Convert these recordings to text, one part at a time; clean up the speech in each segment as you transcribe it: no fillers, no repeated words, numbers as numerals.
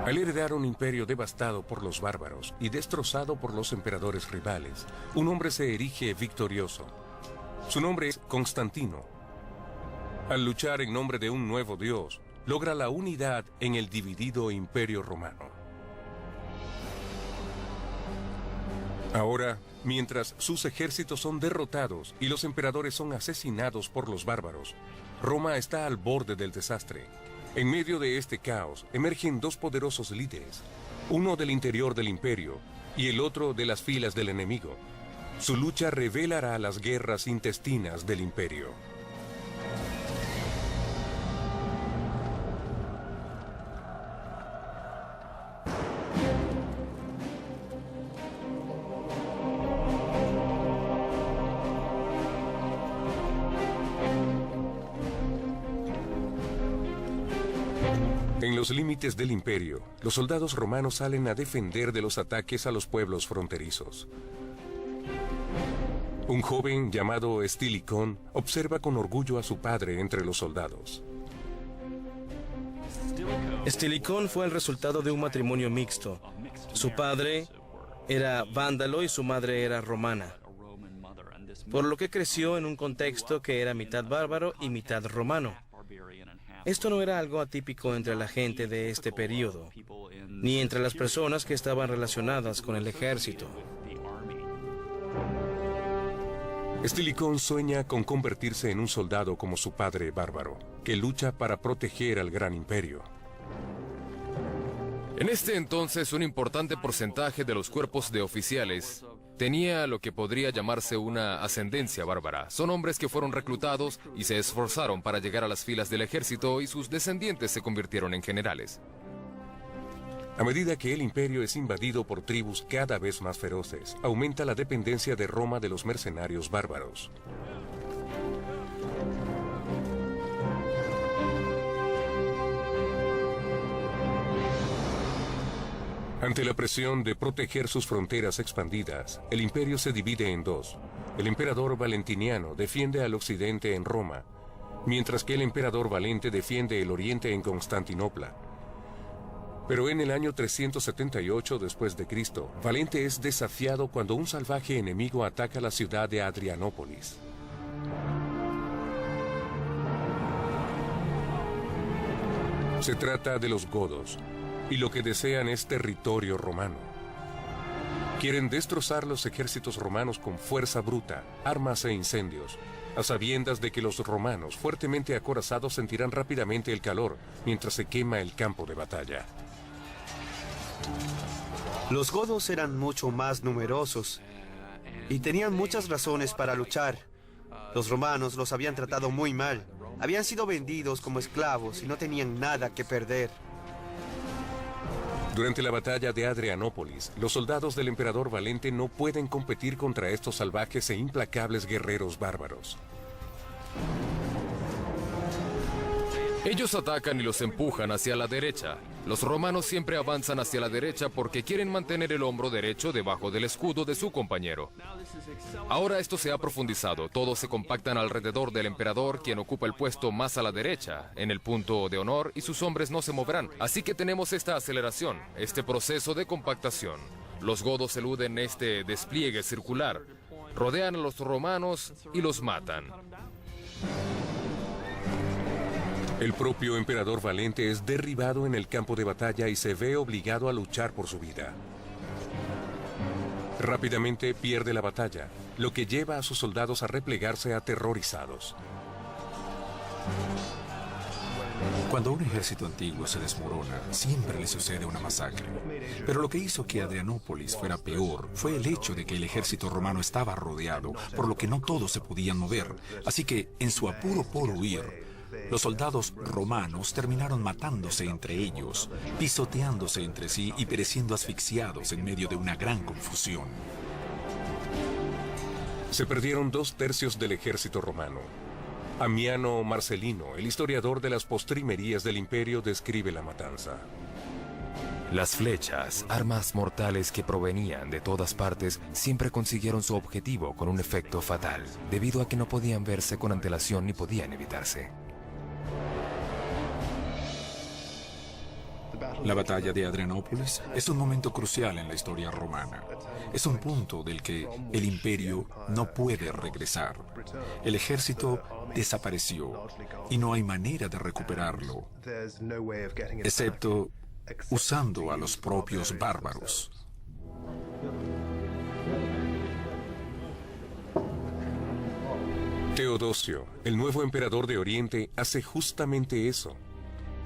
Al heredar un imperio devastado por los bárbaros y destrozado por los emperadores rivales, un hombre se erige victorioso. Su nombre es Constantino. Al luchar en nombre de un nuevo dios, logra la unidad en el dividido imperio romano. Ahora, mientras sus ejércitos son derrotados y los emperadores son asesinados por los bárbaros, Roma está al borde del desastre. En medio de este caos emergen dos poderosos líderes, uno del interior del imperio y el otro de las filas del enemigo. Su lucha revelará las guerras intestinas del imperio. En los límites del imperio, los soldados romanos salen a defender de los ataques a los pueblos fronterizos. Un joven llamado Estilicón observa con orgullo a su padre entre los soldados. Estilicón fue el resultado de un matrimonio mixto. Su padre era vándalo y su madre era romana, por lo que creció en un contexto que era mitad bárbaro y mitad romano. Esto no era algo atípico entre la gente de este periodo, ni entre las personas que estaban relacionadas con el ejército. Estilicón sueña con convertirse en un soldado como su padre bárbaro, que lucha para proteger al gran imperio. En este entonces, un importante porcentaje de los cuerpos de oficiales tenía lo que podría llamarse una ascendencia bárbara. Son hombres que fueron reclutados y se esforzaron para llegar a las filas del ejército y sus descendientes se convirtieron en generales. A medida que el imperio es invadido por tribus cada vez más feroces, aumenta la dependencia de Roma de los mercenarios bárbaros. Ante la presión de proteger sus fronteras expandidas, el imperio se divide en dos. El emperador Valentiniano defiende al occidente en Roma, mientras que el emperador Valente defiende el oriente en Constantinopla. Pero en el año 378 después de Cristo, Valente es desafiado cuando un salvaje enemigo ataca la ciudad de Adrianópolis. Se trata de los godos, y lo que desean es territorio romano. Quieren destrozar los ejércitos romanos con fuerza bruta, armas e incendios, a sabiendas de que los romanos fuertemente acorazados sentirán rápidamente el calor mientras se quema el campo de batalla. Los godos eran mucho más numerosos y tenían muchas razones para luchar. Los romanos los habían tratado muy mal, habían sido vendidos como esclavos y no tenían nada que perder. Durante la batalla de Adrianópolis, los soldados del emperador Valente no pueden competir contra estos salvajes e implacables guerreros bárbaros. Ellos atacan y los empujan hacia la derecha. Los romanos siempre avanzan hacia la derecha porque quieren mantener el hombro derecho debajo del escudo de su compañero. Ahora esto se ha profundizado. Todos se compactan alrededor del emperador, quien ocupa el puesto más a la derecha, en el punto de honor, y sus hombres no se moverán. Así que tenemos esta aceleración, este proceso de compactación. Los godos eluden este despliegue circular, rodean a los romanos y los matan. El propio emperador Valente es derribado en el campo de batalla y se ve obligado a luchar por su vida. Rápidamente pierde la batalla, lo que lleva a sus soldados a replegarse aterrorizados. Cuando un ejército antiguo se desmorona, siempre le sucede una masacre. Pero lo que hizo que Adrianópolis fuera peor fue el hecho de que el ejército romano estaba rodeado, por lo que no todos se podían mover. Así que, en su apuro por huir, los soldados romanos terminaron matándose entre ellos, pisoteándose entre sí y pereciendo asfixiados en medio de una gran confusión. Se perdieron 2/3 del ejército romano. Ammiano Marcelino, el historiador de las postrimerías del imperio, describe la matanza. Las flechas, armas mortales que provenían de todas partes, siempre consiguieron su objetivo con un efecto fatal, debido a que no podían verse con antelación ni podían evitarse. La batalla de Adrianópolis es un momento crucial en la historia romana. Es un punto del que el imperio no puede regresar. El ejército desapareció y no hay manera de recuperarlo, excepto usando a los propios bárbaros. Teodosio, el nuevo emperador de Oriente, hace justamente eso.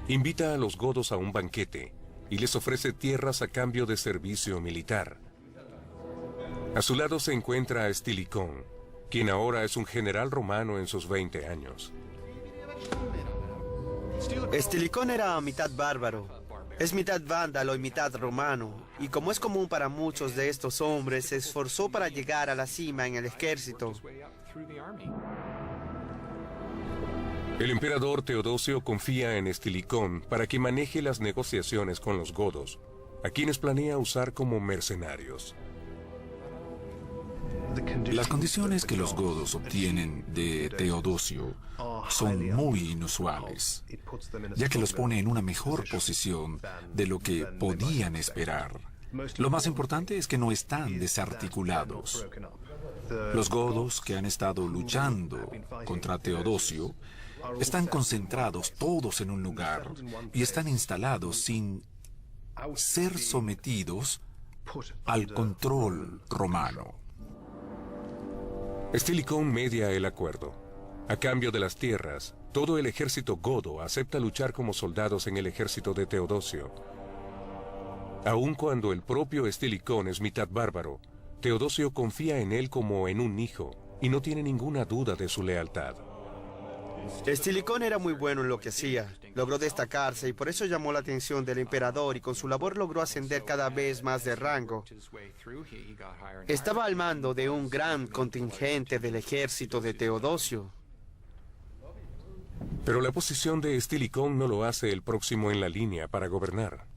Invita a los godos a un banquete y les ofrece tierras a cambio de servicio militar. A su lado se encuentra a Estilicón, quien ahora es un general romano en sus 20 años. Estilicón era mitad bárbaro. Es mitad vándalo y mitad romano, y como es común para muchos de estos hombres, se esforzó para llegar a la cima en el ejército. El emperador Teodosio confía en Estilicón para que maneje las negociaciones con los godos, a quienes planea usar como mercenarios. Las condiciones que los godos obtienen de Teodosio son muy inusuales, ya que los pone en una mejor posición de lo que podían esperar. Lo más importante es que no están desarticulados. Los godos que han estado luchando contra Teodosio están concentrados todos en un lugar y están instalados sin ser sometidos al control romano. Estilicón media el acuerdo. A cambio de las tierras, todo el ejército godo acepta luchar como soldados en el ejército de Teodosio. Aun cuando el propio Estilicón es mitad bárbaro, Teodosio confía en él como en un hijo y no tiene ninguna duda de su lealtad. Estilicón era muy bueno en lo que hacía. Logró destacarse y por eso llamó la atención del emperador y con su labor logró ascender cada vez más de rango. Estaba al mando de un gran contingente del ejército de Teodosio. Pero la posición de Estilicón no lo hace el próximo en la línea para gobernar.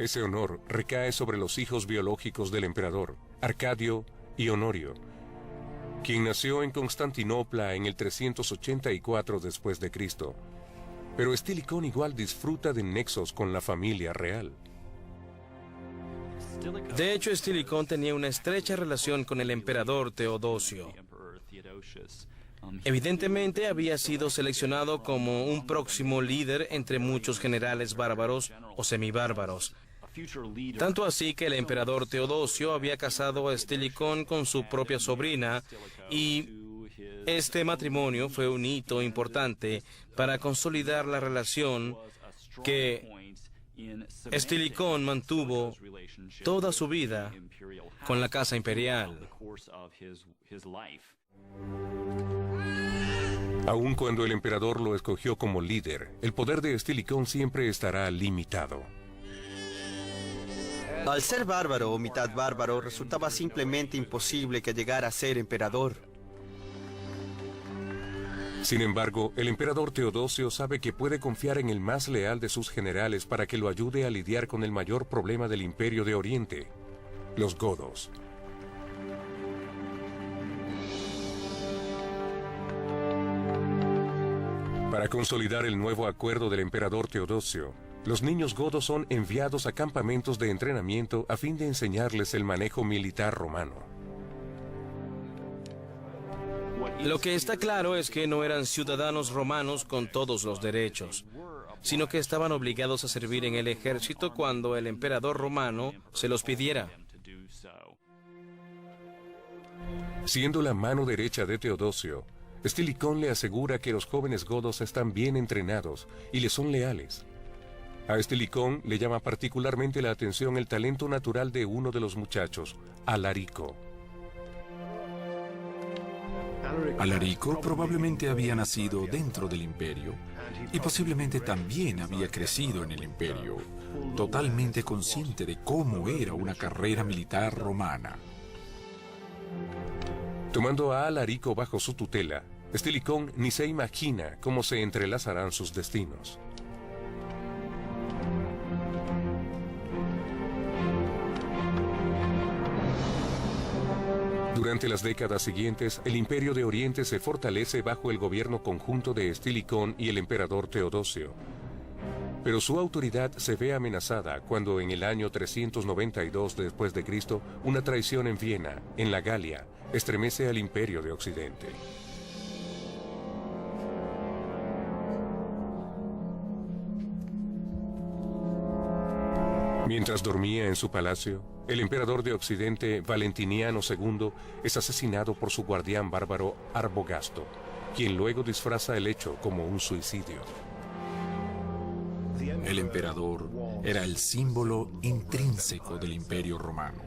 Ese honor recae sobre los hijos biológicos del emperador, Arcadio y Honorio, quien nació en Constantinopla en el 384 después de Cristo. Pero Estilicón igual disfruta de nexos con la familia real. De hecho, Estilicón tenía una estrecha relación con el emperador Teodosio. Evidentemente había sido seleccionado como un próximo líder entre muchos generales bárbaros o semibárbaros. Tanto así que el emperador Teodosio había casado a Estilicón con su propia sobrina y este matrimonio fue un hito importante para consolidar la relación que Estilicón mantuvo toda su vida con la casa imperial. Aun cuando el emperador lo escogió como líder, el poder de Estilicón siempre estará limitado. Al ser bárbaro o mitad bárbaro, resultaba simplemente imposible que llegara a ser emperador. Sin embargo, el emperador Teodosio sabe que puede confiar en el más leal de sus generales para que lo ayude a lidiar con el mayor problema del Imperio de Oriente, los godos. Para consolidar el nuevo acuerdo del emperador Teodosio, los niños godos son enviados a campamentos de entrenamiento a fin de enseñarles el manejo militar romano. Lo que está claro es que no eran ciudadanos romanos con todos los derechos, sino que estaban obligados a servir en el ejército cuando el emperador romano se los pidiera. Siendo la mano derecha de Teodosio, Estilicón le asegura que los jóvenes godos están bien entrenados y le son leales. A Estilicón le llama particularmente la atención el talento natural de uno de los muchachos, Alarico. Alarico probablemente había nacido dentro del imperio y posiblemente también había crecido en el imperio, totalmente consciente de cómo era una carrera militar romana. Tomando a Alarico bajo su tutela, Estilicón ni se imagina cómo se entrelazarán sus destinos. Durante las décadas siguientes, el Imperio de Oriente se fortalece bajo el gobierno conjunto de Estilicón y el emperador Teodosio. Pero su autoridad se ve amenazada cuando en el año 392 después de Cristo, una traición en Viena, en la Galia, estremece al Imperio de Occidente. Mientras dormía en su palacio, el emperador de Occidente, Valentiniano II, es asesinado por su guardián bárbaro Arbogasto, quien luego disfraza el hecho como un suicidio. El emperador era el símbolo intrínseco del Imperio Romano.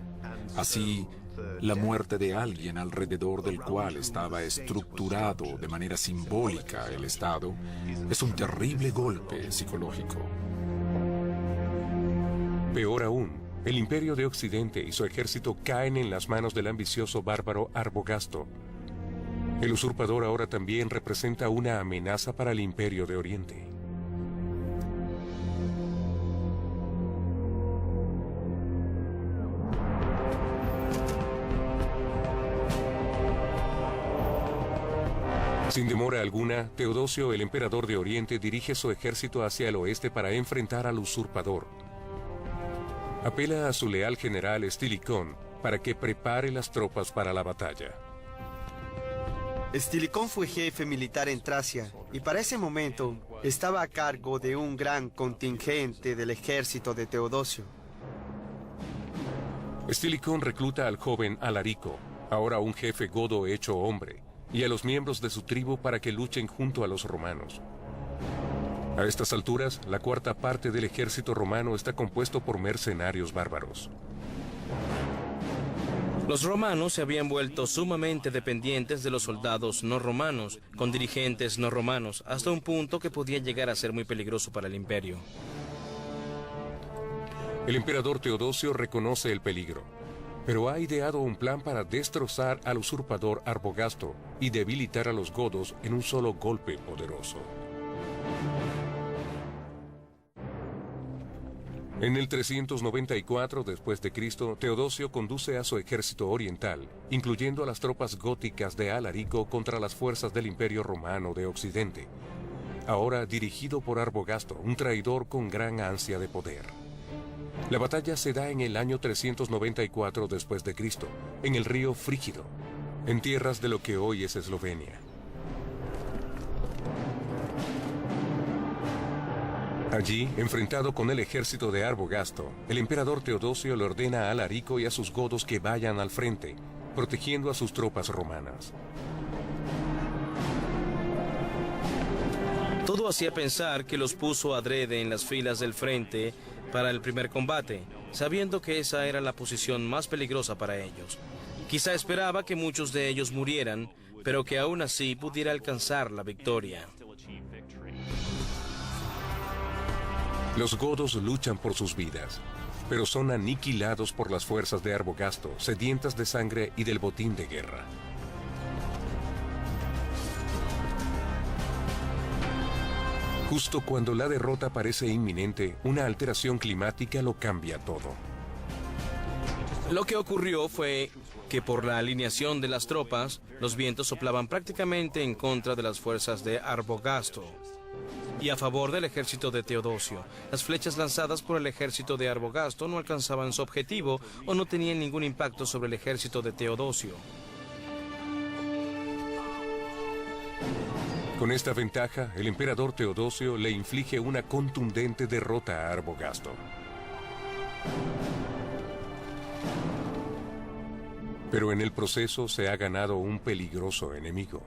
Así, la muerte de alguien alrededor del cual estaba estructurado de manera simbólica el Estado es un terrible golpe psicológico. Peor aún, el Imperio de Occidente y su ejército caen en las manos del ambicioso bárbaro Arbogasto. El usurpador ahora también representa una amenaza para el Imperio de Oriente. Sin demora alguna, Teodosio, el emperador de Oriente, dirige su ejército hacia el oeste para enfrentar al usurpador. Apela a su leal general Estilicón para que prepare las tropas para la batalla. Estilicón fue jefe militar en Tracia y para ese momento estaba a cargo de un gran contingente del ejército de Teodosio. Estilicón recluta al joven Alarico, ahora un jefe godo hecho hombre, y a los miembros de su tribu para que luchen junto a los romanos. A estas alturas, la cuarta parte del ejército romano está compuesto por mercenarios bárbaros. Los romanos se habían vuelto sumamente dependientes de los soldados no romanos, con dirigentes no romanos, hasta un punto que podía llegar a ser muy peligroso para el imperio. El emperador Teodosio reconoce el peligro, pero ha ideado un plan para destrozar al usurpador Arbogasto y debilitar a los godos en un solo golpe poderoso. En el 394 después de Cristo, Teodosio conduce a su ejército oriental, incluyendo a las tropas góticas de Alarico contra las fuerzas del Imperio Romano de Occidente, ahora dirigido por Arbogasto, un traidor con gran ansia de poder. La batalla se da en el año 394 después de Cristo, en el río Frígido, en tierras de lo que hoy es Eslovenia. Allí, enfrentado con el ejército de Arbogasto, el emperador Teodosio le ordena a Alarico y a sus godos que vayan al frente, protegiendo a sus tropas romanas. Todo hacía pensar que los puso adrede en las filas del frente para el primer combate, sabiendo que esa era la posición más peligrosa para ellos. Quizá esperaba que muchos de ellos murieran, pero que aún así pudiera alcanzar la victoria. Los godos luchan por sus vidas, pero son aniquilados por las fuerzas de Arbogasto, sedientas de sangre y del botín de guerra. Justo cuando la derrota parece inminente, una alteración climática lo cambia todo. Lo que ocurrió fue que por la alineación de las tropas, los vientos soplaban prácticamente en contra de las fuerzas de Arbogasto y a favor del ejército de Teodosio. Las flechas lanzadas por el ejército de Arbogasto no alcanzaban su objetivo o no tenían ningún impacto sobre el ejército de Teodosio. Con esta ventaja, el emperador Teodosio le inflige una contundente derrota a Arbogasto. Pero en el proceso se ha ganado un peligroso enemigo.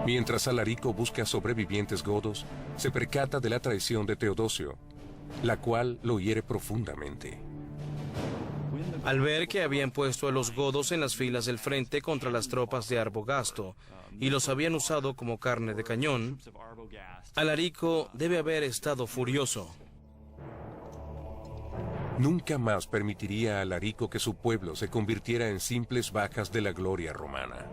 Mientras Alarico busca sobrevivientes godos, se percata de la traición de Teodosio, la cual lo hiere profundamente. Al ver que habían puesto a los godos en las filas del frente contra las tropas de Arbogasto y los habían usado como carne de cañón, Alarico debe haber estado furioso. Nunca más permitiría a Alarico que su pueblo se convirtiera en simples vacas de la gloria romana.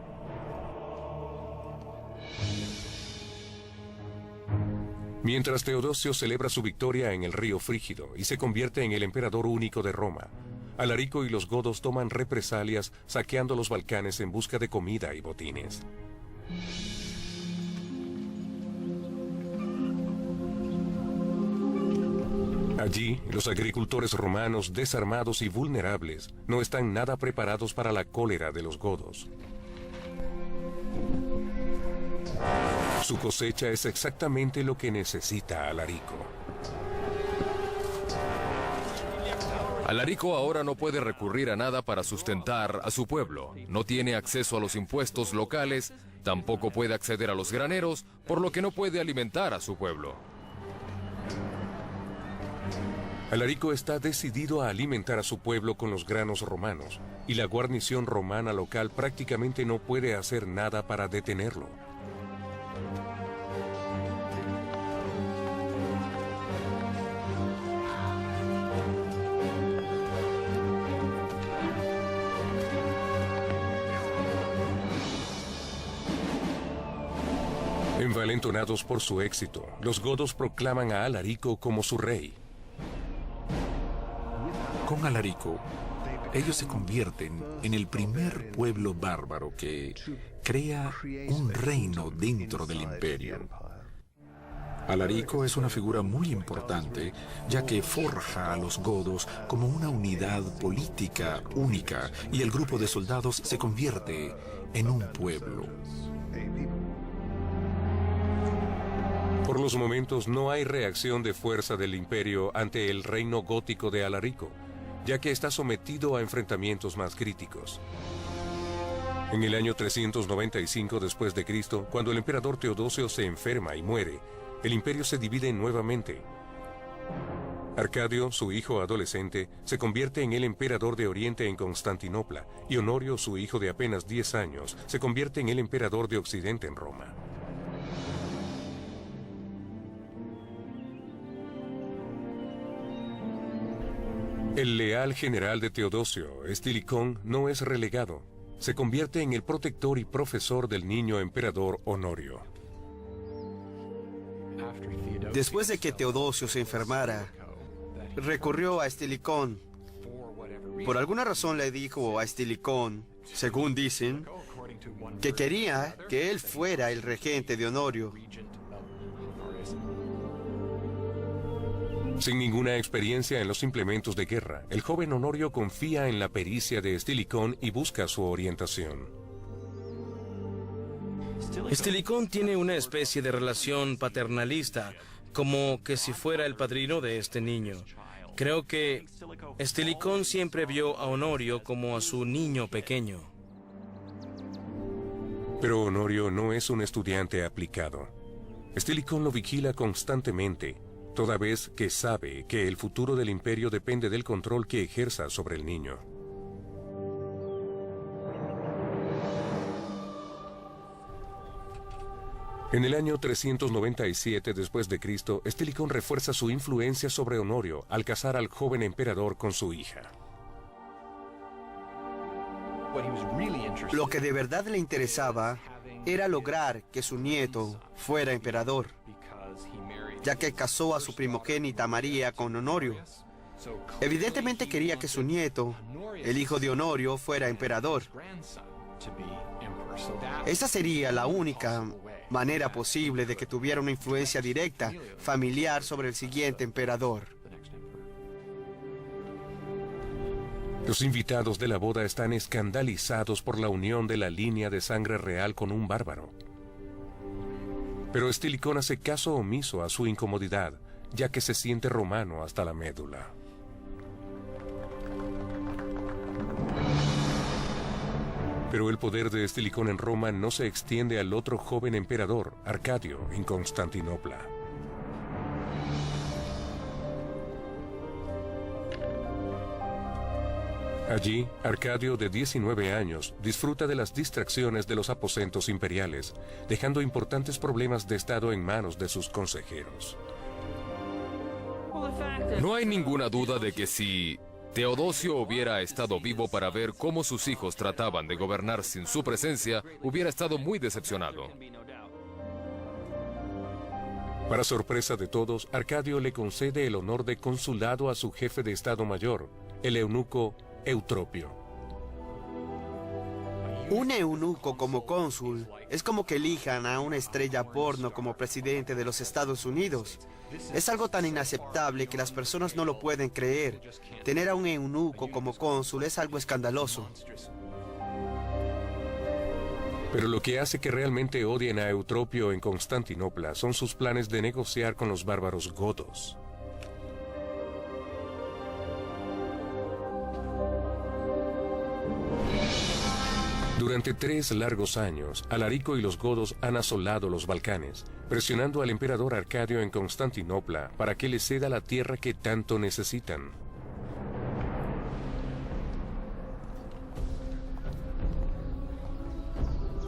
Mientras Teodosio celebra su victoria en el río Frígido y se convierte en el emperador único de Roma, Alarico y los godos toman represalias saqueando los Balcanes en busca de comida y botines. Allí, los agricultores romanos, desarmados y vulnerables, no están nada preparados para la cólera de los godos. Su cosecha es exactamente lo que necesita Alarico. Alarico ahora no puede recurrir a nada para sustentar a su pueblo. No tiene acceso a los impuestos locales, tampoco puede acceder a los graneros, por lo que no puede alimentar a su pueblo. Alarico está decidido a alimentar a su pueblo con los granos romanos, y la guarnición romana local prácticamente no puede hacer nada para detenerlo. Envalentonados por su éxito, los godos proclaman a Alarico como su rey. Con Alarico, ellos se convierten en el primer pueblo bárbaro que crea un reino dentro del imperio. Alarico es una figura muy importante, ya que forja a los godos como una unidad política única y el grupo de soldados se convierte en un pueblo. Por los momentos no hay reacción de fuerza del imperio ante el reino gótico de Alarico, ya que está sometido a enfrentamientos más críticos. En el año 395 después de Cristo, cuando el emperador Teodosio se enferma y muere, el imperio se divide nuevamente. Arcadio, su hijo adolescente, se convierte en el emperador de Oriente en Constantinopla, y Honorio, su hijo de apenas 10 años, se convierte en el emperador de Occidente en Roma. El leal general de Teodosio, Estilicón, no es relegado. Se convierte en el protector y profesor del niño emperador Honorio. Después de que Teodosio se enfermara, recurrió a Estilicón. Por alguna razón le dijo a Estilicón, según dicen, que quería que él fuera el regente de Honorio. Sin ninguna experiencia en los implementos de guerra, el joven Honorio confía en la pericia de Estilicón y busca su orientación. Estilicón tiene una especie de relación paternalista, como que si fuera el padrino de este niño. Creo que Estilicón siempre vio a Honorio como a su niño pequeño. Pero Honorio no es un estudiante aplicado. Estilicón lo vigila constantemente, toda vez que sabe que el futuro del imperio depende del control que ejerza sobre el niño. En el año 397 después de Cristo, Estilicón refuerza su influencia sobre Honorio al casar al joven emperador con su hija. Lo que de verdad le interesaba era lograr que su nieto fuera emperador, ya que casó a su primogénita María con Honorio. Evidentemente quería que su nieto, el hijo de Honorio, fuera emperador. Esa sería la única manera posible de que tuviera una influencia directa, familiar, sobre el siguiente emperador. Los invitados de la boda están escandalizados por la unión de la línea de sangre real con un bárbaro. Pero Estilicón hace caso omiso a su incomodidad, ya que se siente romano hasta la médula. Pero el poder de Estilicón en Roma no se extiende al otro joven emperador, Arcadio, en Constantinopla. Allí, Arcadio, de 19 años, disfruta de las distracciones de los aposentos imperiales, dejando importantes problemas de Estado en manos de sus consejeros. No hay ninguna duda de que si Teodosio hubiera estado vivo para ver cómo sus hijos trataban de gobernar sin su presencia, hubiera estado muy decepcionado. Para sorpresa de todos, Arcadio le concede el honor de consulado a su jefe de Estado Mayor, el eunuco Eutropio. Un eunuco como cónsul es como que elijan a una estrella porno como presidente de los Estados Unidos. Es algo tan inaceptable que las personas no lo pueden creer. Tener a un eunuco como cónsul es algo escandaloso. Pero lo que hace que realmente odien a Eutropio en Constantinopla son sus planes de negociar con los bárbaros godos. Durante 3 largos años, Alarico y los godos han asolado los Balcanes, presionando al emperador Arcadio en Constantinopla para que le ceda la tierra que tanto necesitan.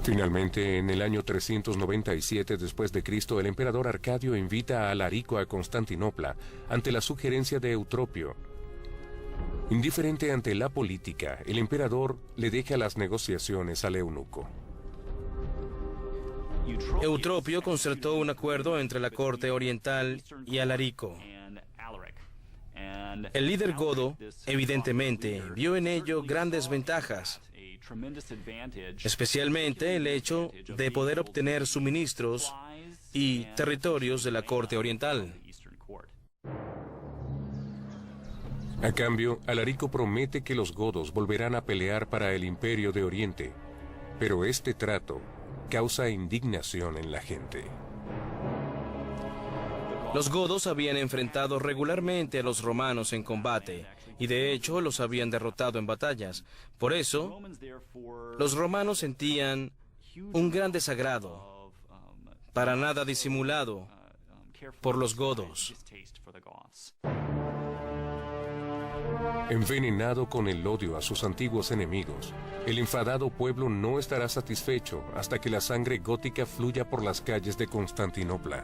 Finalmente, en el año 397 después de Cristo, el emperador Arcadio invita a Alarico a Constantinopla ante la sugerencia de Eutropio. Indiferente ante la política, el emperador le deja las negociaciones al eunuco. Eutropio concertó un acuerdo entre la corte oriental y Alarico. El líder godo, evidentemente, vio en ello grandes ventajas, especialmente el hecho de poder obtener suministros y territorios de la corte oriental. A cambio, Alarico promete que los godos volverán a pelear para el Imperio de Oriente, pero este trato causa indignación en la gente. Los godos habían enfrentado regularmente a los romanos en combate, y de hecho los habían derrotado en batallas. Por eso, los romanos sentían un gran desagrado, para nada disimulado, por los godos. Envenenado con el odio a sus antiguos enemigos, el enfadado pueblo no estará satisfecho hasta que la sangre gótica fluya por las calles de Constantinopla.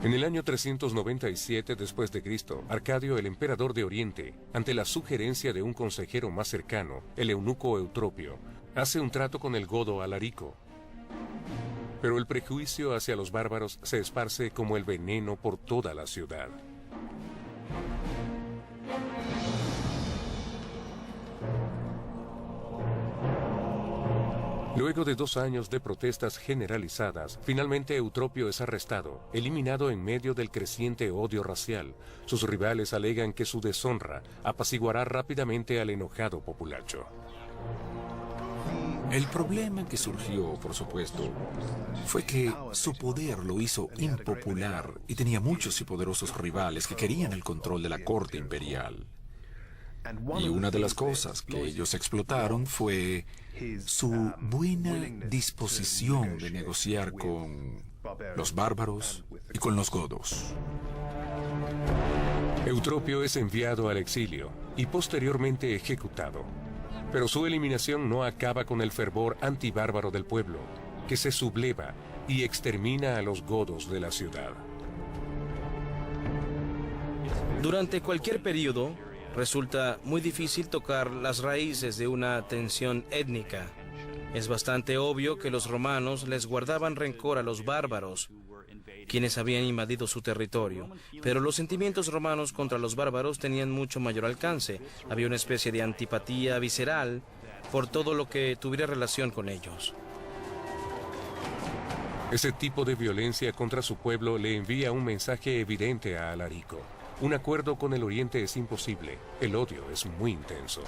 En el año 397 después de Cristo, Arcadio, el emperador de Oriente, ante la sugerencia de un consejero más cercano, el eunuco Eutropio, hace un trato con el godo Alarico. Pero el prejuicio hacia los bárbaros se esparce como el veneno por toda la ciudad. Luego de 2 años de protestas generalizadas, finalmente Eutropio es arrestado, eliminado en medio del creciente odio racial. Sus rivales alegan que su deshonra apaciguará rápidamente al enojado populacho. El problema que surgió, por supuesto, fue que su poder lo hizo impopular y tenía muchos y poderosos rivales que querían el control de la corte imperial. Y una de las cosas que ellos explotaron fue su buena disposición de negociar con los bárbaros y con los godos. Eutropio es enviado al exilio y posteriormente ejecutado. Pero su eliminación no acaba con el fervor antibárbaro del pueblo, que se subleva y extermina a los godos de la ciudad. Durante cualquier periodo, resulta muy difícil tocar las raíces de una tensión étnica. Es bastante obvio que los romanos les guardaban rencor a los bárbaros, quienes habían invadido su territorio. Pero los sentimientos romanos contra los bárbaros tenían mucho mayor alcance. Había una especie de antipatía visceral por todo lo que tuviera relación con ellos. Ese tipo de violencia contra su pueblo le envía un mensaje evidente a Alarico. Un acuerdo con el Oriente es imposible. El odio es muy intenso.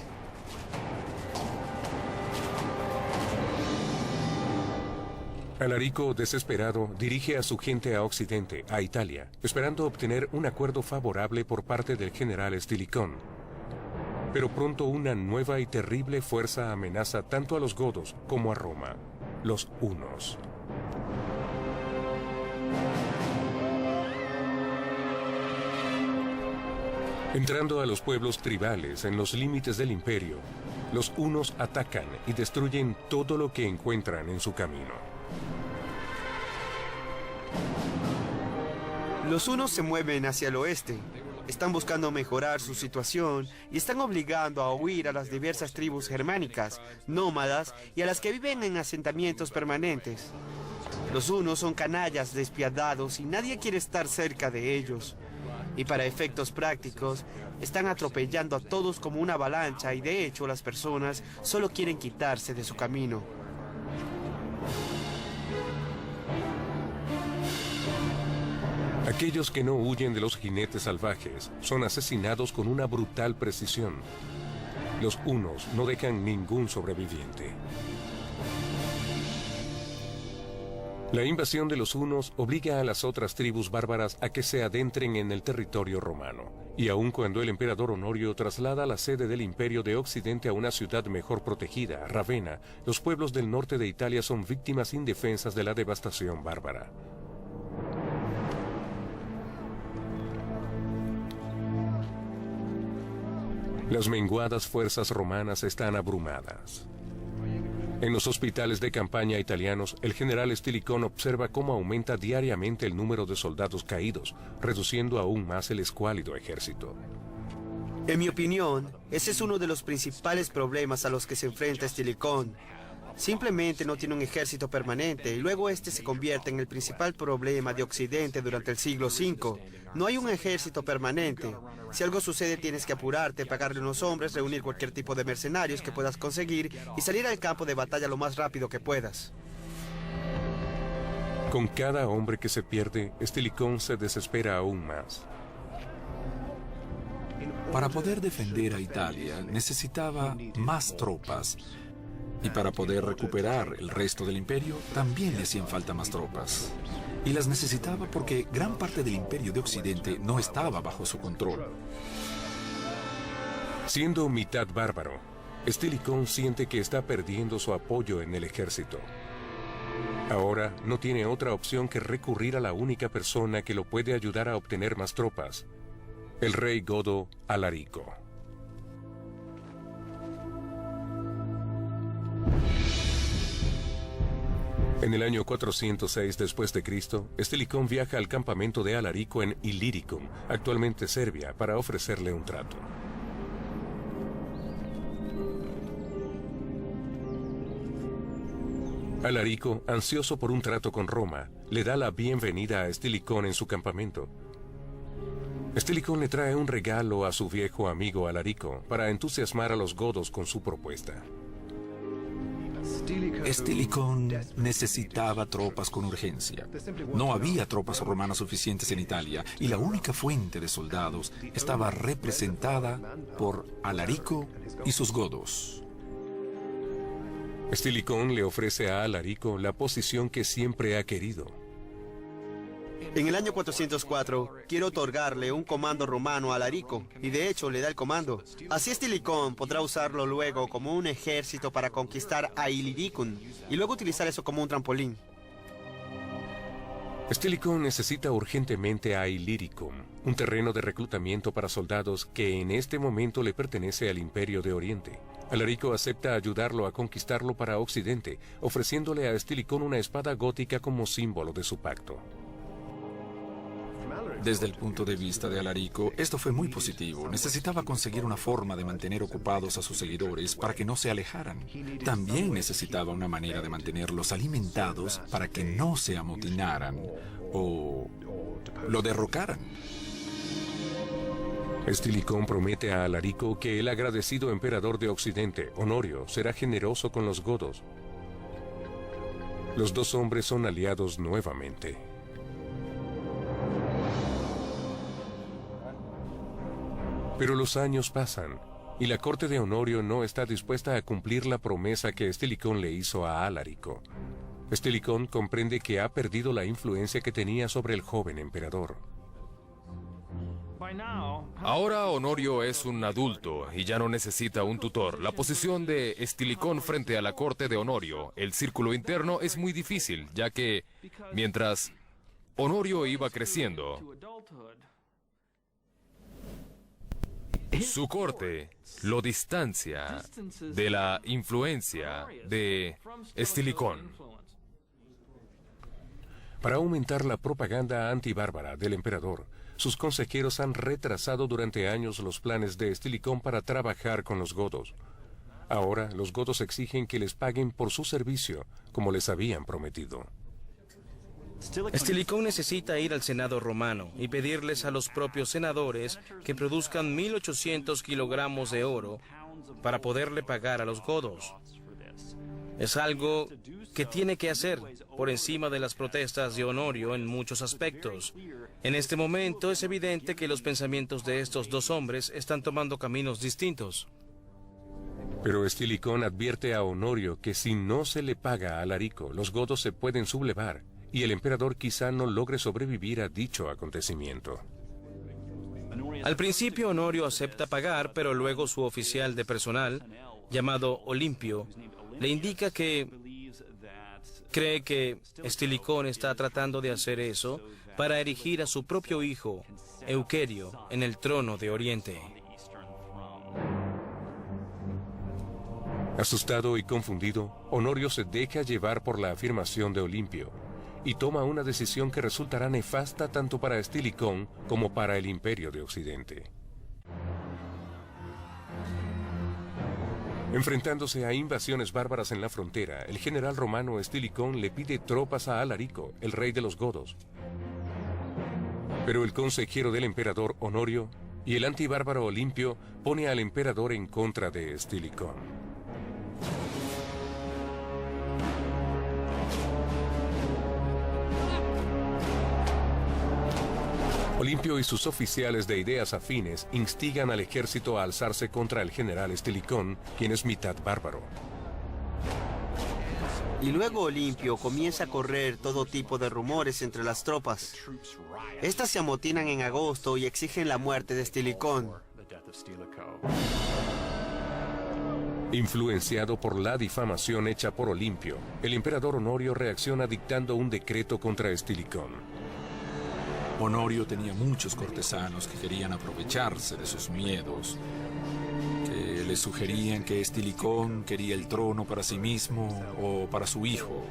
Alarico, desesperado, dirige a su gente a Occidente, a Italia, esperando obtener un acuerdo favorable por parte del general Estilicón. Pero pronto una nueva y terrible fuerza amenaza tanto a los godos como a Roma, los hunos. Entrando a los pueblos tribales en los límites del imperio, los hunos atacan y destruyen todo lo que encuentran en su camino. Los hunos se mueven hacia el oeste. Están buscando mejorar su situación y están obligando a huir a las diversas tribus germánicas, nómadas y a las que viven en asentamientos permanentes. Los hunos son canallas despiadados y nadie quiere estar cerca de ellos. Y para efectos prácticos, están atropellando a todos como una avalancha y de hecho las personas solo quieren quitarse de su camino. Aquellos que no huyen de los jinetes salvajes son asesinados con una brutal precisión. Los hunos no dejan ningún sobreviviente. La invasión de los hunos obliga a las otras tribus bárbaras a que se adentren en el territorio romano. Y aun cuando el emperador Honorio traslada la sede del Imperio de Occidente a una ciudad mejor protegida, Ravenna, los pueblos del norte de Italia son víctimas indefensas de la devastación bárbara. Las menguadas fuerzas romanas están abrumadas. En los hospitales de campaña italianos, el general Estilicón observa cómo aumenta diariamente el número de soldados caídos, reduciendo aún más el escuálido ejército. En mi opinión, ese es uno de los principales problemas a los que se enfrenta Estilicón. Simplemente no tiene un ejército permanente y luego este se convierte en el principal problema de Occidente durante el siglo V. No hay un ejército permanente. Si algo sucede tienes que apurarte, pagarle unos hombres, reunir cualquier tipo de mercenarios que puedas conseguir y salir al campo de batalla lo más rápido que puedas. Con cada hombre que se pierde, Estilicón se desespera aún más. Para poder defender a Italia necesitaba más tropas. Y para poder recuperar el resto del imperio, también le hacían falta más tropas. Y las necesitaba porque gran parte del imperio de Occidente no estaba bajo su control. Siendo mitad bárbaro, Estilicón siente que está perdiendo su apoyo en el ejército. Ahora no tiene otra opción que recurrir a la única persona que lo puede ayudar a obtener más tropas, el rey godo Alarico. En el año 406 después de Cristo, Estilicón viaja al campamento de Alarico en Illyricum, actualmente Serbia, para ofrecerle un trato. Alarico, ansioso por un trato con Roma, le da la bienvenida a Estilicón en su campamento. Estilicón le trae un regalo a su viejo amigo Alarico para entusiasmar a los godos con su propuesta. Estilicón necesitaba tropas con urgencia. No había tropas romanas suficientes en Italia y la única fuente de soldados estaba representada por Alarico y sus godos. Estilicón le ofrece a Alarico la posición que siempre ha querido. En el año 404, quiero otorgarle un comando romano a Alarico, y de hecho le da el comando. Así Estilicón podrá usarlo luego como un ejército para conquistar a Illyricum, y luego utilizar eso como un trampolín. Estilicón necesita urgentemente a Illyricum, un terreno de reclutamiento para soldados que en este momento le pertenece al Imperio de Oriente. Alarico acepta ayudarlo a conquistarlo para Occidente, ofreciéndole a Estilicón una espada gótica como símbolo de su pacto. Desde el punto de vista de Alarico, esto fue muy positivo. Necesitaba conseguir una forma de mantener ocupados a sus seguidores para que no se alejaran. También necesitaba una manera de mantenerlos alimentados para que no se amotinaran o lo derrocaran. Estilicón promete a Alarico que el agradecido emperador de Occidente, Honorio, será generoso con los godos. Los dos hombres son aliados nuevamente. Pero los años pasan, y la corte de Honorio no está dispuesta a cumplir la promesa que Estilicón le hizo a Alarico. Estilicón comprende que ha perdido la influencia que tenía sobre el joven emperador. Ahora Honorio es un adulto y ya no necesita un tutor. La posición de Estilicón frente a la corte de Honorio, el círculo interno, es muy difícil, ya que mientras Honorio iba creciendo, su corte lo distancia de la influencia de Estilicón. Para aumentar la propaganda antibárbara del emperador, sus consejeros han retrasado durante años los planes de Estilicón para trabajar con los godos. Ahora, los godos exigen que les paguen por su servicio, como les habían prometido. Estilicón necesita ir al Senado romano y pedirles a los propios senadores que produzcan 1.800 kilogramos de oro para poderle pagar a los godos. Es algo que tiene que hacer por encima de las protestas de Honorio en muchos aspectos. En este momento es evidente que los pensamientos de estos dos hombres están tomando caminos distintos. Pero Estilicón advierte a Honorio que si no se le paga a Alarico, los godos se pueden sublevar y el emperador quizá no logre sobrevivir a dicho acontecimiento. Al principio Honorio acepta pagar, pero luego su oficial de personal, llamado Olimpio, le indica que cree que Estilicón está tratando de hacer eso para erigir a su propio hijo, Euquerio, en el trono de Oriente. Asustado y confundido, Honorio se deja llevar por la afirmación de Olimpio y toma una decisión que resultará nefasta tanto para Estilicón como para el Imperio de Occidente. Enfrentándose a invasiones bárbaras en la frontera, el general romano Estilicón le pide tropas a Alarico, el rey de los godos. Pero el consejero del emperador Honorio y el antibárbaro Olimpio pone al emperador en contra de Estilicón. Olimpio y sus oficiales de ideas afines instigan al ejército a alzarse contra el general Estilicón, quien es mitad bárbaro. Y luego Olimpio comienza a correr todo tipo de rumores entre las tropas. Estas se amotinan en agosto y exigen la muerte de Estilicón. Influenciado por la difamación hecha por Olimpio, el emperador Honorio reacciona dictando un decreto contra Estilicón. Honorio tenía muchos cortesanos que querían aprovecharse de sus miedos, que le sugerían que Estilicón quería el trono para sí mismo o para su hijo.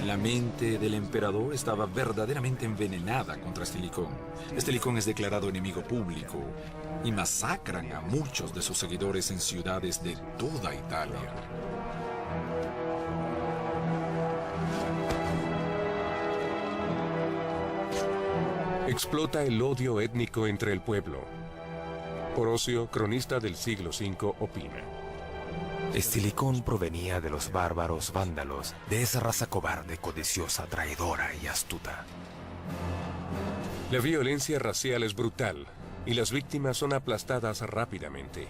La mente del emperador estaba verdaderamente envenenada contra Estilicón. Estilicón es declarado enemigo público y masacran a muchos de sus seguidores en ciudades de toda Italia. Explota el odio étnico entre el pueblo. Orosio, cronista del siglo V, opina: Estilicón provenía de los bárbaros vándalos, de esa raza cobarde, codiciosa, traidora y astuta. La violencia racial es brutal y las víctimas son aplastadas rápidamente.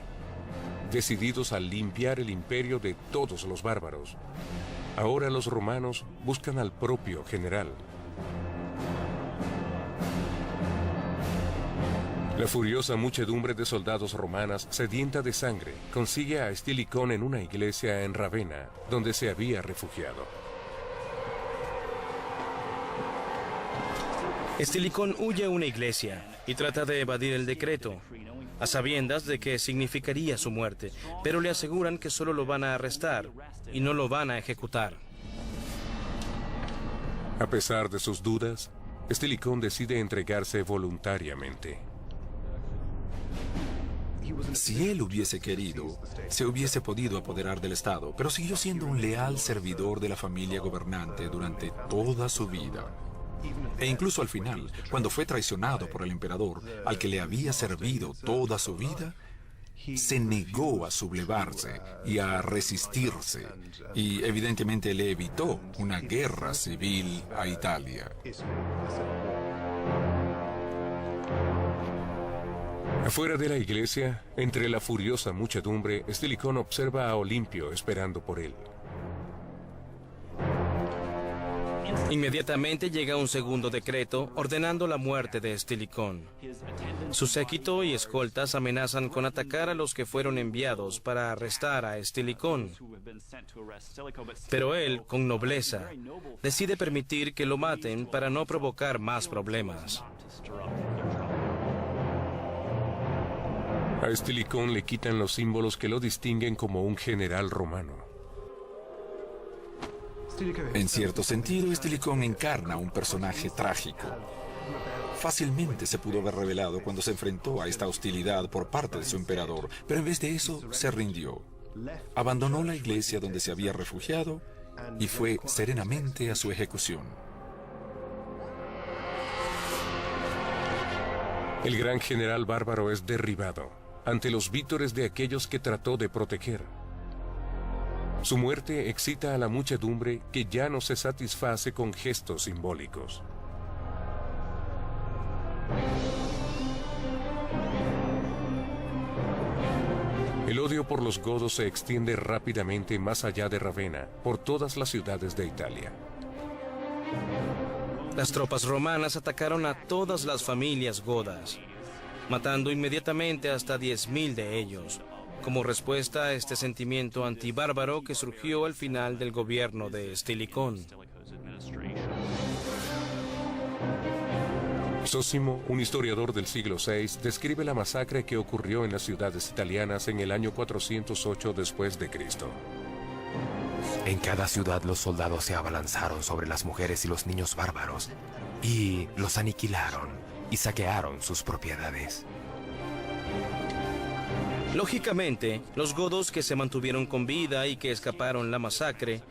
Decididos a limpiar el imperio de todos los bárbaros, ahora los romanos buscan al propio general. La furiosa muchedumbre de soldados romanas, sedienta de sangre, consigue a Estilicón en una iglesia en Ravenna, donde se había refugiado. Estilicón huye a una iglesia y trata de evadir el decreto, a sabiendas de que significaría su muerte, pero le aseguran que solo lo van a arrestar y no lo van a ejecutar. A pesar de sus dudas, Estilicón decide entregarse voluntariamente. Si él hubiese querido, se hubiese podido apoderar del Estado, pero siguió siendo un leal servidor de la familia gobernante durante toda su vida. E incluso al final, cuando fue traicionado por el emperador, al que le había servido toda su vida, se negó a sublevarse y a resistirse, y evidentemente le evitó una guerra civil a Italia. Afuera de la iglesia, entre la furiosa muchedumbre, Estilicón observa a Olimpio esperando por él. Inmediatamente llega un segundo decreto ordenando la muerte de Estilicón. Su séquito y escoltas amenazan con atacar a los que fueron enviados para arrestar a Estilicón. Pero él, con nobleza, decide permitir que lo maten para no provocar más problemas. A Estilicón le quitan los símbolos que lo distinguen como un general romano. En cierto sentido, Estilicón encarna un personaje trágico. Fácilmente se pudo haber revelado cuando se enfrentó a esta hostilidad por parte de su emperador, pero en vez de eso se rindió. Abandonó la iglesia donde se había refugiado y fue serenamente a su ejecución. El gran general bárbaro es derribado ante los vítores de aquellos que trató de proteger. Su muerte excita a la muchedumbre que ya no se satisface con gestos simbólicos. El odio por los godos se extiende rápidamente más allá de Ravenna, por todas las ciudades de Italia. Las tropas romanas atacaron a todas las familias godas, matando inmediatamente hasta 10.000 de ellos, como respuesta a este sentimiento antibárbaro que surgió al final del gobierno de Estilicón. Zósimo, un historiador del siglo VI, describe la masacre que ocurrió en las ciudades italianas en el año 408 después de Cristo. En cada ciudad los soldados se abalanzaron sobre las mujeres y los niños bárbaros y los aniquilaron y saquearon sus propiedades. Lógicamente, los godos que se mantuvieron con vida y que escaparon la masacre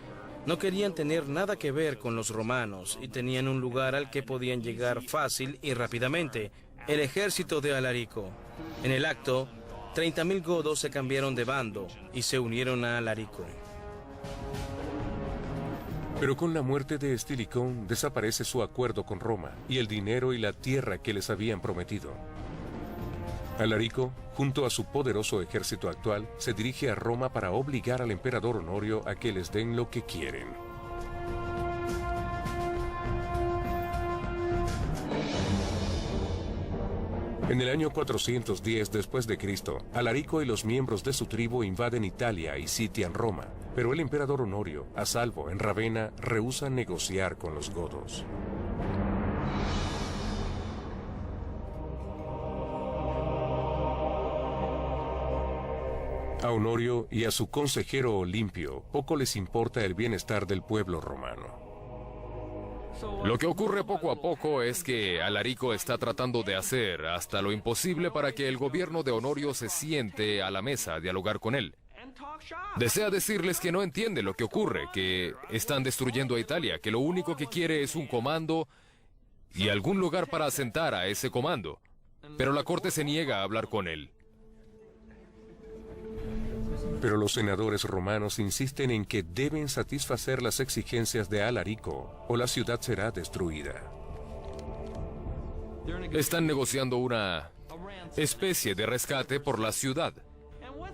no querían tener nada que ver con los romanos y tenían un lugar al que podían llegar fácil y rápidamente: el ejército de Alarico. En el acto, 30.000 godos se cambiaron de bando y se unieron a Alarico. Pero con la muerte de Estilicón desaparece su acuerdo con Roma y el dinero y la tierra que les habían prometido. Alarico, junto a su poderoso ejército actual, se dirige a Roma para obligar al emperador Honorio a que les den lo que quieren. En el año 410 después de Cristo, Alarico y los miembros de su tribu invaden Italia y sitian Roma, pero el emperador Honorio, a salvo en Ravenna, rehúsa negociar con los godos. A Honorio y a su consejero Olimpio poco les importa el bienestar del pueblo romano. Lo que ocurre poco a poco es que Alarico está tratando de hacer hasta lo imposible para que el gobierno de Honorio se siente a la mesa a dialogar con él. Desea decirles que no entiende lo que ocurre, que están destruyendo a Italia, que lo único que quiere es un comando y algún lugar para asentar a ese comando. Pero la corte se niega a hablar con él. Pero los senadores romanos insisten en que deben satisfacer las exigencias de Alarico o la ciudad será destruida. Están negociando una especie de rescate por la ciudad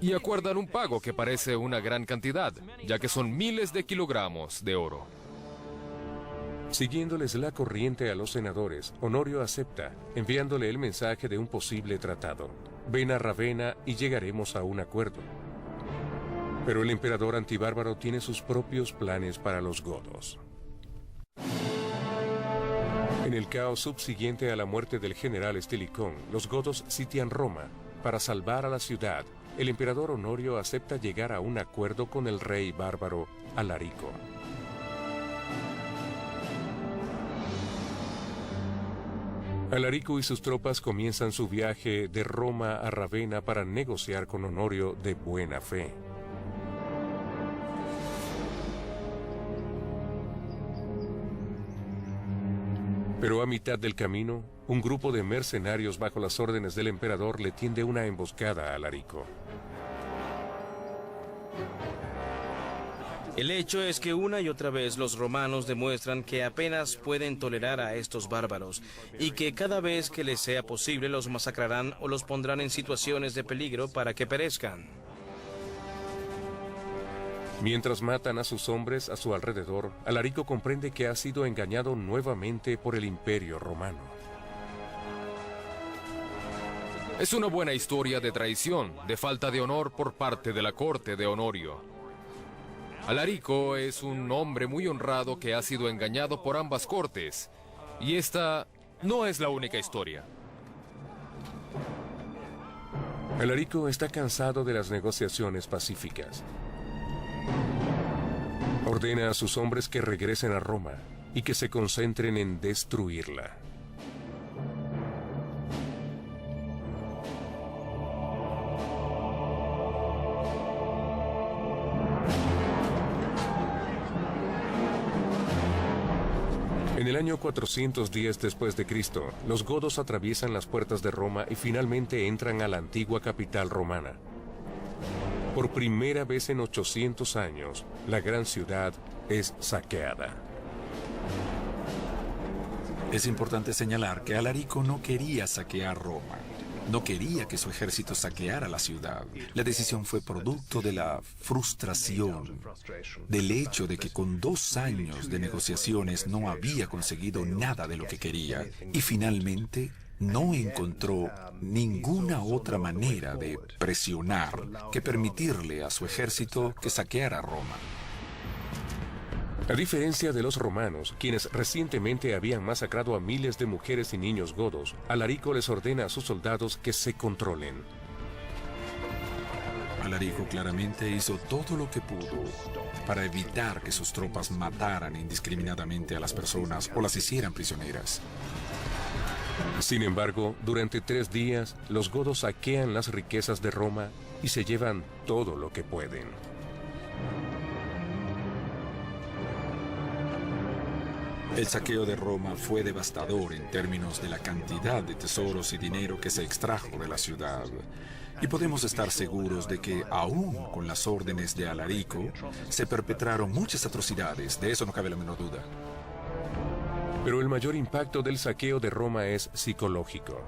y acuerdan un pago que parece una gran cantidad, ya que son miles de kilogramos de oro. Siguiéndoles la corriente a los senadores, Honorio acepta, enviándole el mensaje de un posible tratado. Ven a Ravenna y llegaremos a un acuerdo. Pero el emperador antibárbaro tiene sus propios planes para los godos. En el caos subsiguiente a la muerte del general Estilicón, los godos sitian Roma. Para salvar a la ciudad, el emperador Honorio acepta llegar a un acuerdo con el rey bárbaro Alarico. Alarico y sus tropas comienzan su viaje de Roma a Ravenna para negociar con Honorio de buena fe. Pero a mitad del camino, un grupo de mercenarios bajo las órdenes del emperador le tiende una emboscada a Alarico. El hecho es que una y otra vez los romanos demuestran que apenas pueden tolerar a estos bárbaros y que cada vez que les sea posible los masacrarán o los pondrán en situaciones de peligro para que perezcan. Mientras matan a sus hombres a su alrededor, Alarico comprende que ha sido engañado nuevamente por el Imperio Romano. Es una buena historia de traición, de falta de honor por parte de la corte de Honorio. Alarico es un hombre muy honrado que ha sido engañado por ambas cortes, y esta no es la única historia. Alarico está cansado de las negociaciones pacíficas. Ordena a sus hombres que regresen a Roma y que se concentren en destruirla. 410 después de Cristo, los godos atraviesan las puertas de Roma y finalmente entran a la antigua capital romana. Por primera vez en 800 años, la gran ciudad es saqueada. Es importante señalar que Alarico no quería saquear Roma. No quería que su ejército saqueara la ciudad. La decisión fue producto de la frustración, del hecho de que con 2 años de negociaciones no había conseguido nada de lo que quería y finalmente no encontró ninguna otra manera de presionar que permitirle a su ejército que saqueara Roma. A diferencia de los romanos, quienes recientemente habían masacrado a miles de mujeres y niños godos, Alarico les ordena a sus soldados que se controlen. Alarico claramente hizo todo lo que pudo para evitar que sus tropas mataran indiscriminadamente a las personas o las hicieran prisioneras. Sin embargo, durante 3 días, los godos saquean las riquezas de Roma y se llevan todo lo que pueden. El saqueo de Roma fue devastador en términos de la cantidad de tesoros y dinero que se extrajo de la ciudad. Y podemos estar seguros de que, aún con las órdenes de Alarico, se perpetraron muchas atrocidades, de eso no cabe la menor duda. Pero el mayor impacto del saqueo de Roma es psicológico.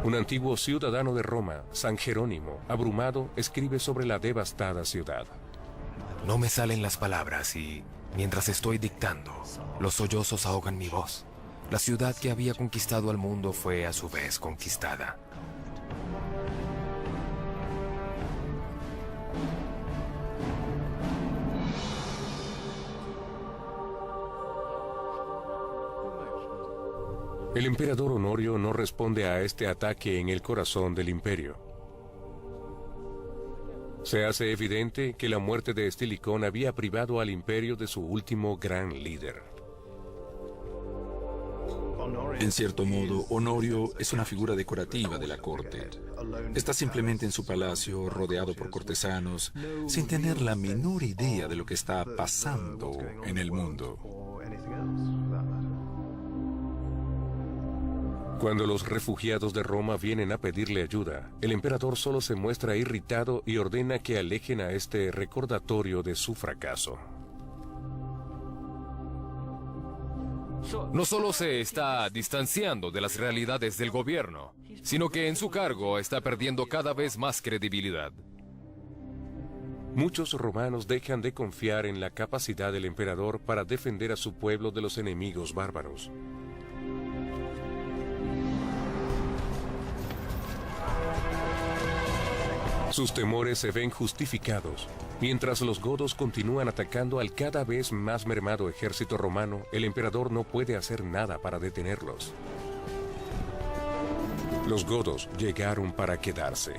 Un antiguo ciudadano de Roma, San Jerónimo, abrumado, escribe sobre la devastada ciudad. No me salen las palabras y, mientras estoy dictando, los sollozos ahogan mi voz. La ciudad que había conquistado al mundo fue a su vez conquistada. El emperador Honorio no responde a este ataque en el corazón del imperio. Se hace evidente que la muerte de Estilicón había privado al imperio de su último gran líder. En cierto modo, Honorio es una figura decorativa de la corte. Está simplemente en su palacio, rodeado por cortesanos, sin tener la menor idea de lo que está pasando en el mundo. Cuando los refugiados de Roma vienen a pedirle ayuda, el emperador solo se muestra irritado y ordena que alejen a este recordatorio de su fracaso. No solo se está distanciando de las realidades del gobierno, sino que en su cargo está perdiendo cada vez más credibilidad. Muchos romanos dejan de confiar en la capacidad del emperador para defender a su pueblo de los enemigos bárbaros. Sus temores se ven justificados. Mientras los godos continúan atacando al cada vez más mermado ejército romano, el emperador no puede hacer nada para detenerlos. Los godos llegaron para quedarse.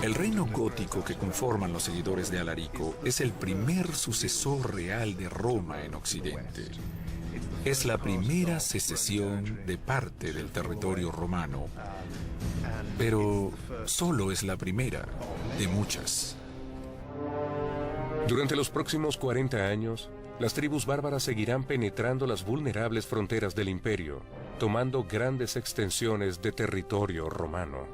El reino gótico que conforman los seguidores de Alarico es el primer sucesor real de Roma en Occidente. Es la primera secesión de parte del territorio romano, pero solo es la primera de muchas. Durante los próximos 40 años, las tribus bárbaras seguirán penetrando las vulnerables fronteras del imperio, tomando grandes extensiones de territorio romano.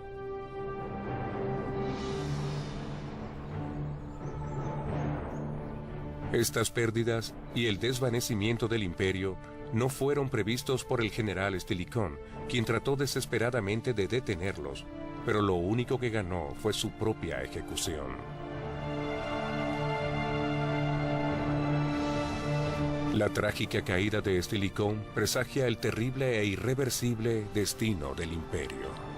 Estas pérdidas y el desvanecimiento del imperio no fueron previstos por el general Estilicón, quien trató desesperadamente de detenerlos, pero lo único que ganó fue su propia ejecución. La trágica caída de Estilicón presagia el terrible e irreversible destino del imperio.